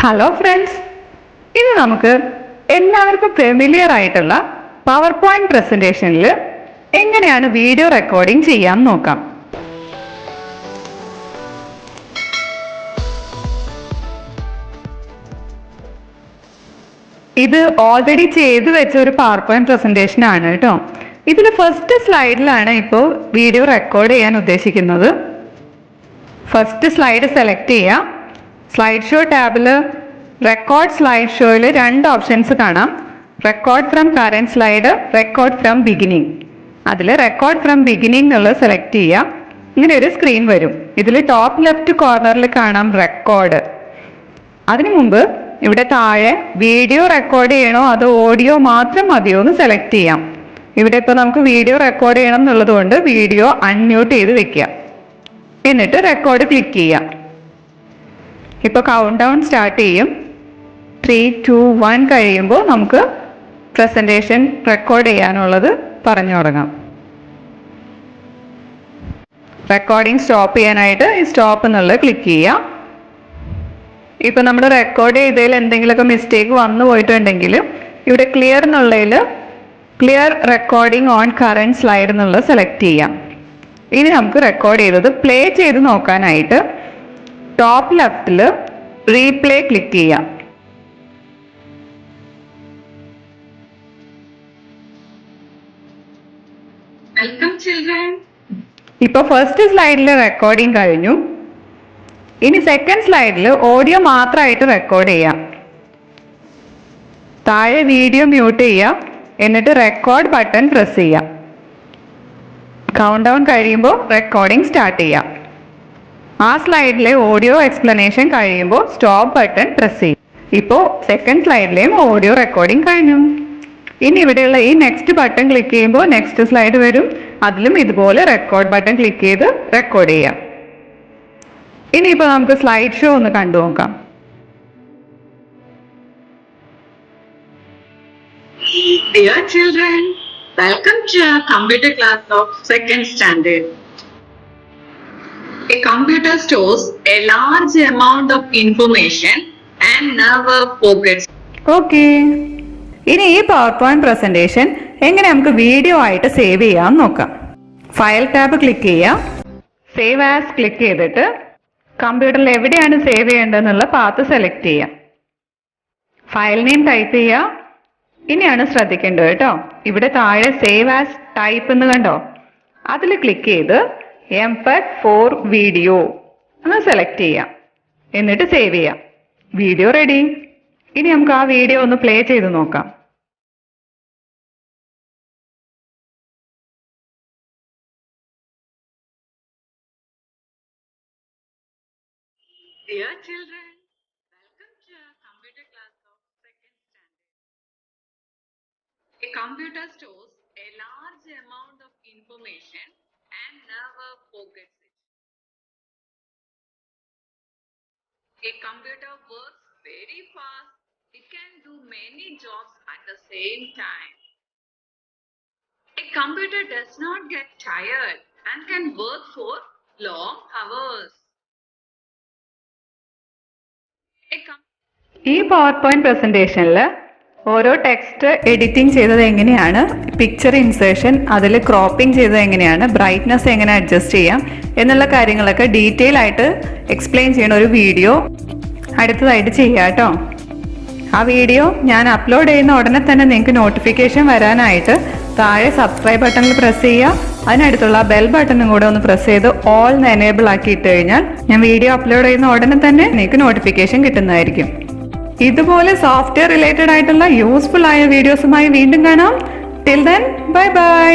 Hello friends, ഇന്ന് നമുക്ക് എല്ലാവർക്കും ഫെമിലിയർ ആയിട്ടുള്ള പവർ പോയിന്റ് പ്രസന്റേഷനിൽ എങ്ങനെയാണ് വീഡിയോ റെക്കോർഡിംഗ് ചെയ്യാൻ നോക്കാം. ഇത് ഓൾറെഡി ചെയ്തു വെച്ച ഒരു പവർ പോയിന്റ് പ്രസന്റേഷൻ ആണ് കേട്ടോ. ഇതിൽ ഫസ്റ്റ് സ്ലൈഡിലാണ് ഇപ്പോൾ വീഡിയോ റെക്കോർഡ് ചെയ്യാൻ ഉദ്ദേശിക്കുന്നത്. ഫസ്റ്റ് സ്ലൈഡ് സെലക്ട് ചെയ്യുക. സ്ലൈഡ് ഷോ ടാബിൽ റെക്കോർഡ് സ്ലൈഡ് ഷോയിൽ രണ്ട് ഓപ്ഷൻസ് കാണാം. Record from current slide, record from beginning. അതിൽ റെക്കോർഡ് ഫ്രം ബിഗിനിങ് എന്നുള്ളത് സെലക്ട് ചെയ്യുക. ഇങ്ങനെ ഒരു സ്ക്രീൻ വരും. ഇതിൽ ടോപ്പ് ലെഫ്റ്റ് കോർണറിൽ കാണാം റെക്കോർഡ്. അതിനു മുമ്പ് ഇവിടെ താഴെ വീഡിയോ റെക്കോർഡ് ചെയ്യണോ അതോ ഓഡിയോ മാത്രം മതിയോ എന്ന് സെലക്ട് ചെയ്യാം. ഇവിടെ ഇപ്പോൾ നമുക്ക് വീഡിയോ റെക്കോർഡ് ചെയ്യണം എന്നുള്ളത് കൊണ്ട് വീഡിയോ അൺമ്യൂട്ട് ചെയ്ത് വെക്കുക. എന്നിട്ട് റെക്കോർഡ് ക്ലിക്ക് ചെയ്യാം. ഇപ്പോൾ കൗണ്ട് ഡൗൺ സ്റ്റാർട്ട് ചെയ്യും. 3, 2, 1 കഴിയുമ്പോൾ നമുക്ക് പ്രസന്റേഷൻ റെക്കോർഡ് ചെയ്യാനുള്ളത് പറഞ്ഞു തുടങ്ങാം. റെക്കോർഡിംഗ് സ്റ്റോപ്പ് ചെയ്യാനായിട്ട് ഈ സ്റ്റോപ്പ് എന്നുള്ളത് ക്ലിക്ക് ചെയ്യാം. ഇപ്പം നമ്മൾ റെക്കോർഡ് ചെയ്തതിൽ എന്തെങ്കിലുമൊക്കെ മിസ്റ്റേക്ക് വന്നു പോയിട്ടുണ്ടെങ്കിൽ ഇവിടെ ക്ലിയർ എന്നുള്ളതിൽ clear recording on current slide എന്നുള്ളത് സെലക്ട് ചെയ്യാം. ഇനി നമുക്ക് റെക്കോർഡ് ചെയ്തത് പ്ലേ ചെയ്ത് നോക്കാനായിട്ട് ടോപ്പ് ലെഫ്റ്റിൽ റീപ്ലേ ക്ലിക്ക് ചെയ്യാം. Welcome children. ഇപ്പൊ ഫസ്റ്റ് സ്ലൈഡിൽ റെക്കോർഡിംഗ് കഴിഞ്ഞു. ഇനി സെക്കൻഡ് സ്ലൈഡിൽ ഓഡിയോ മാത്രമായിട്ട് റെക്കോർഡ് ചെയ്യാം. താഴെ വീഡിയോ മ്യൂട്ട് ചെയ്യാം. എന്നിട്ട് റെക്കോർഡ് ബട്ടൺ പ്രസ് ചെയ്യാം. കൗണ്ട് ഡൗൺ കഴിയുമ്പോൾ റെക്കോർഡിംഗ് സ്റ്റാർട്ട് ചെയ്യാം. ആ സ്ലൈഡിലെ ഓഡിയോ എക്സ്പ്ലനേഷൻ കഴിയുമ്പോൾ സ്റ്റോപ്പ് ബട്ടൺ പ്രസ് ചെയ്യും. ഇപ്പോൾ സെക്കൻഡ് സ്ലൈഡിലെയും ഓഡിയോ റെക്കോർഡിംഗ് കഴിഞ്ഞു. ഇനി ഇവിടെയുള്ള ഈ നെക്സ്റ്റ് ബട്ടൺ ക്ലിക്ക് ചെയ്യുമ്പോൾ നെക്സ്റ്റ് സ്ലൈഡ് വരും. അതിലും ഇതുപോലെ റെക്കോർഡ് ബട്ടൺ ക്ലിക്ക് ചെയ്ത് റെക്കോർഡ് ചെയ്യാം. ഇനിയിപ്പോൾ നമുക്ക് സ്ലൈഡ് ഷോ ഒന്ന് കണ്ടു നോക്കാം. Dear children, welcome to our computer class of 2nd standard. A computer stores a large amount of information and never forgets. Okay, ഇനി ഈ പവർ പോയിന്റ് പ്രസന്റേഷൻ എങ്ങനെ നമുക്ക് വീഡിയോ ആയിട്ട് സേവ് ചെയ്യാൻ നോക്കാം. ഫയൽ ടാബ് ക്ലിക്ക് ചെയ്യാം. സേവ് ആസ് ക്ലിക്ക് ചെയ്തിട്ട് കമ്പ്യൂട്ടറിൽ എവിടെയാണ് സേവ് ചെയ്യേണ്ടതെന്നുള്ള പാത്ത് സെലക്ട് ചെയ്യാം. ഫയൽ നെയിം ടൈപ്പ് ചെയ്യുക. ഇനിയാണ് ശ്രദ്ധിക്കേണ്ടത് കേട്ടോ. ഇവിടെ താഴെ സേവ് ആസ് ടൈപ്പ് എന്ന് കണ്ടോ, അതിൽ ക്ലിക്ക് ചെയ്ത് MP4 വീഡിയോ എന്ന് സെലക്ട് ചെയ്യാം. എന്നിട്ട് സേവ് ചെയ്യാം. Video ready. ഇനി നമുക്ക് ആ വീഡിയോ ഒന്ന് പ്ലേ ചെയ്ത് നോക്കാം. Dear children, welcome to our computer class of 2nd standard. A computer stores a large amount of information and never forgets it. A computer works very fast. It can do many jobs at the same time. A computer does not get tired and can work for long hours. ഈ power point പ്രസന്റേഷനിൽ ഓരോ text editing ചെയ്തത് എങ്ങനെയാണ്, picture insertion, അതിൽ cropping ചെയ്തത് എങ്ങനെയാണ്, brightness എങ്ങനെ adjust ചെയ്യാം എന്നുള്ള കാര്യങ്ങളൊക്കെ ഡീറ്റെയിൽ ആയിട്ട് എക്സ്പ്ലെയിൻ ചെയ്യുന്ന ഒരു വീഡിയോ അടുത്തതായിട്ട് ചെയ്യാം കേട്ടോ. ആ വീഡിയോ ഞാൻ അപ്ലോഡ് ചെയ്യുന്ന ഉടനെ തന്നെ നിങ്ങൾക്ക് നോട്ടിഫിക്കേഷൻ വരാനായിട്ട് താഴെ സബ്സ്ക്രൈബ് ബട്ടണിൽ പ്രസ് ചെയ്യുക. അതിനടുത്തുള്ള ബെൽ ബട്ടണും കൂടെ ഒന്ന് പ്രസ് ചെയ്ത് ഓൾ എന്ന് എനേബിൾ ആക്കി ഇട്ട് കഴിഞ്ഞാൽ ഞാൻ വീഡിയോ അപ്ലോഡ് ചെയ്യുന്ന ഉടനെ തന്നെ നിങ്ങൾക്ക് നോട്ടിഫിക്കേഷൻ കിട്ടുന്നതായിരിക്കും. ഇതുപോലെ സോഫ്റ്റ്വെയർ റിലേറ്റഡ് ആയിട്ടുള്ള യൂസ്ഫുൾ ആയ വീഡിയോസുമായി വീണ്ടും കാണാം. Till then, bye bye.